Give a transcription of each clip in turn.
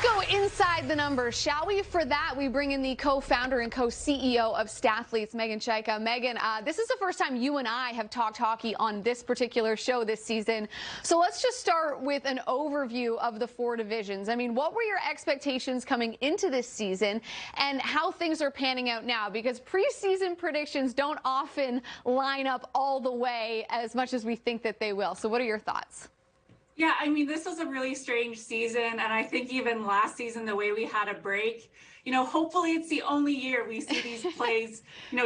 Go inside the numbers, shall we? For that, we bring in the co-founder and co-CEO of Stathletes, Megan Chayka. Megan, this is the first time you and I have talked hockey on this particular show this season. So let's just start with an overview of the four divisions. I mean, what were your expectations coming into this season and how things are panning out now? Because preseason predictions don't often line up all the way as much as we think that they will. So what are your thoughts? Yeah, I mean, this was a really strange season, and I think even last season, the way we had a break, hopefully it's the only year we see these plays,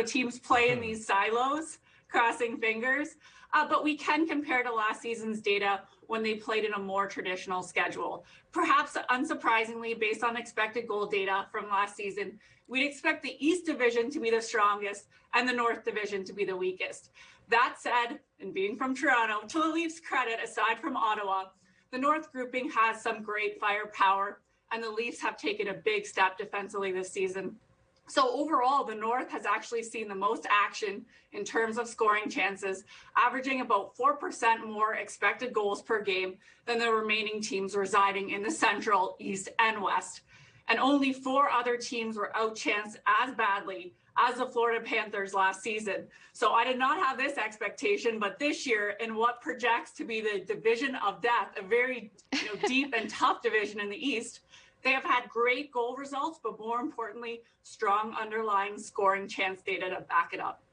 teams play in these silos, crossing fingers. But we can compare to last season's data when they played in a more traditional schedule. Perhaps unsurprisingly, based on expected goal data from last season, we'd expect the East Division to be the strongest and the North Division to be the weakest. That said, and being from Toronto, to the Leafs' credit, aside from Ottawa, the North grouping has some great firepower, and the Leafs have taken a big step defensively this season. So overall, the North has actually seen the most action in terms of scoring chances, averaging about 4% more expected goals per game than the remaining teams residing in the Central, East, and West. And only 4 other teams were outchanced as badly as the Florida Panthers last season. So I did not have this expectation, but this year, in what projects to be the division of death, a very deep and tough division in the East, they have had great goal results, but more importantly, strong underlying scoring chance data to back it up.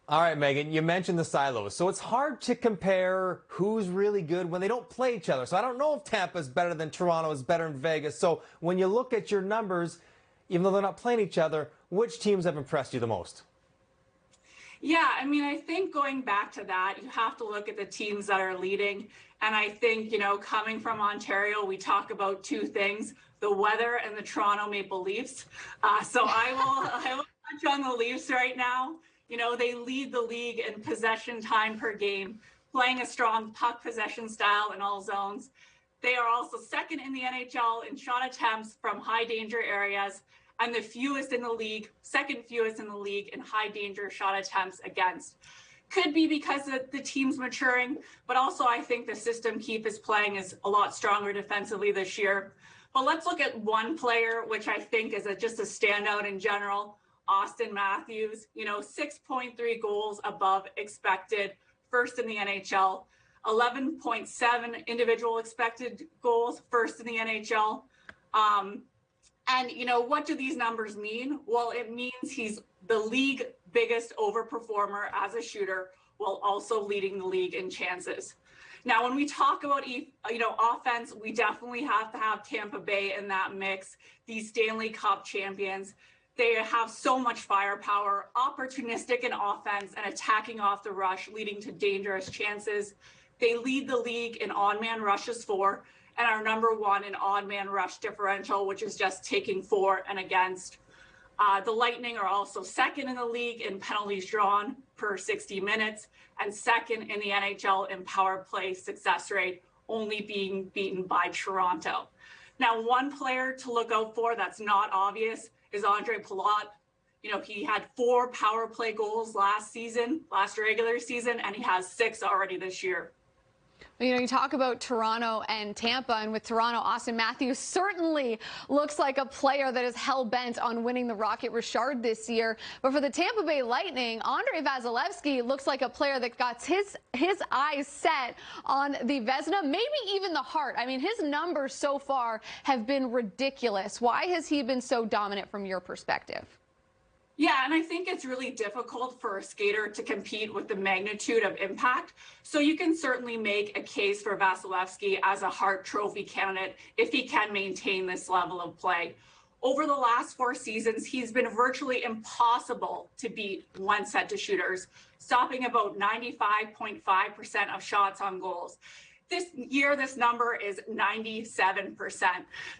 All right, Megan, you mentioned the silos. So it's hard to compare who's really good when they don't play each other. So I don't know if Tampa's better than Toronto, is better than Vegas. So when you look at your numbers, even though they're not playing each other, which teams have impressed you the most? Yeah, I mean, I think going back to that, you have to look at the teams that are leading. And I think, coming from Ontario, we talk about 2 things, the weather and the Toronto Maple Leafs. So I will touch on the Leafs right now. They lead the league in possession time per game, playing a strong puck possession style in all zones. They are also second in the NHL in shot attempts from high danger areas and the fewest in the league, second fewest in the league in high danger shot attempts against. Could be because the team's maturing, but also I think the system Keefe is playing is a lot stronger defensively this year. But let's look at one player, which I think is just a standout in general, Austin Matthews, 6.3 goals above expected, first in the NHL, 11.7 individual expected goals, first in the NHL. And, what do these numbers mean? Well, it means he's the league biggest overperformer as a shooter while also leading the league in chances. Now, when we talk about, offense, we definitely have to have Tampa Bay in that mix. These Stanley Cup champions, they have so much firepower, opportunistic in offense and attacking off the rush, leading to dangerous chances. They lead the league in on-man rushes for and are number 1 in odd-man rush differential, which is just taking for and against. The Lightning are also second in the league in penalties drawn per 60 minutes and second in the NHL in power play success rate, only being beaten by Toronto. Now, one player to look out for that's not obvious is Andre Palat. He had 4 power play goals last regular season, and he has 6 already this year. You talk about Toronto and Tampa, and with Toronto, Austin Matthews certainly looks like a player that is hell-bent on winning the Rocket Richard this year. But for the Tampa Bay Lightning, Andrei Vasilevskiy looks like a player that got his eyes set on the Vezina, maybe even the Hart. I mean, his numbers so far have been ridiculous. Why has he been so dominant from your perspective? Yeah, and I think it's really difficult for a skater to compete with the magnitude of impact. So you can certainly make a case for Vasilevskiy as a Hart Trophy candidate if he can maintain this level of play. Over the last 4 seasons, he's been virtually impossible to beat when set to shooters, stopping about 95.5% of shots on goals. This year, this number is 97%.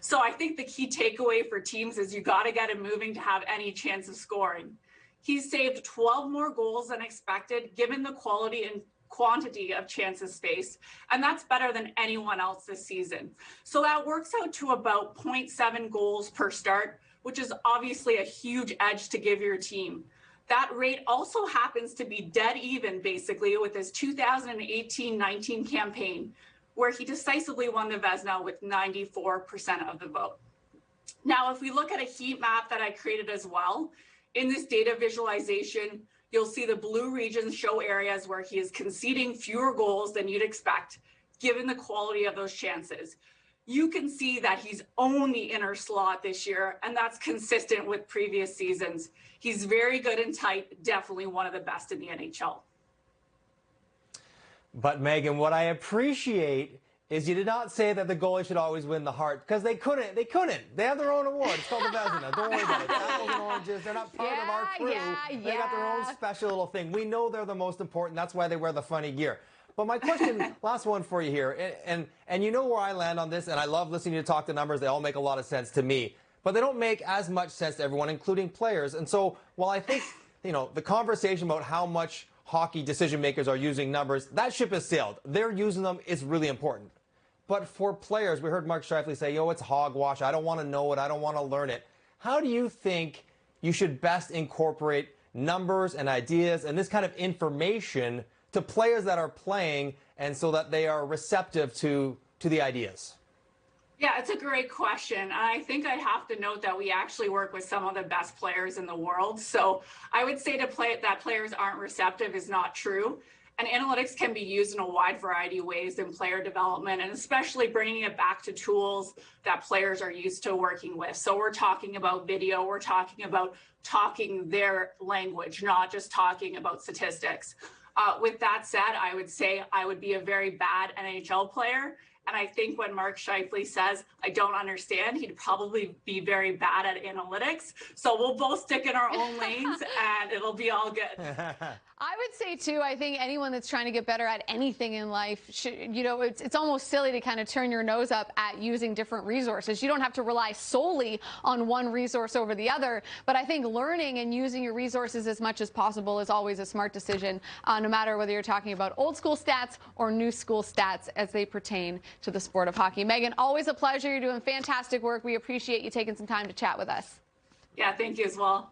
So I think the key takeaway for teams is you got to get him moving to have any chance of scoring. He's saved 12 more goals than expected, given the quality and quantity of chances faced, and that's better than anyone else this season. So that works out to about 0.7 goals per start, which is obviously a huge edge to give your team. That rate also happens to be dead even, basically, with his 2018-19 campaign, where he decisively won the Vezina with 94% of the vote. Now, if we look at a heat map that I created as well, in this data visualization, you'll see the blue regions show areas where he is conceding fewer goals than you'd expect, given the quality of those chances. You can see that he's owned the inner slot this year, and that's consistent with previous seasons. He's very good and tight, definitely one of the best in the NHL. But Megan, what I appreciate is you did not say that the goalie should always win the Hart, because they couldn't. They couldn't. They have their own award. It's called the Vezina. Don't worry about it. Apples and oranges. They're not part of our crew. They got their own special little thing. We know they're the most important. That's why they wear the funny gear. But my question, last one for you here, and you know where I land on this, and I love listening to you talk the numbers. They all make a lot of sense to me, but they don't make as much sense to everyone, including players. And so, while I think, you know, the conversation about how much hockey decision makers are using numbers, that ship has sailed. They're using them is really important. But for players, we heard Mark Scheifele say, yo, it's hogwash. I don't want to know it. I don't want to learn it. How do you think you should best incorporate numbers and ideas and this kind of information to players that are playing, and so that they are receptive to the ideas? Yeah, it's a great question. I think I have to note that we actually work with some of the best players in the world. So I would say that players aren't receptive is not true. And analytics can be used in a wide variety of ways in player development, and especially bringing it back to tools that players are used to working with. So we're talking about video, we're talking about talking their language, not just talking about statistics. With that said, I would say I would be a very bad NHL player. And I think when Mark Scheifele says, I don't understand, he'd probably be very bad at analytics. So we'll both stick in our own lanes and it'll be all good. I would say, too, I think anyone that's trying to get better at anything in life, should, you know, it's almost silly to kind of turn your nose up at using different resources. You don't have to rely solely on one resource over the other. But I think learning and using your resources as much as possible is always a smart decision, no matter whether you're talking about old school stats or new school stats as they pertain to the sport of hockey. Megan, always a pleasure. You're doing fantastic work. We appreciate you taking some time to chat with us. Yeah, thank you as well.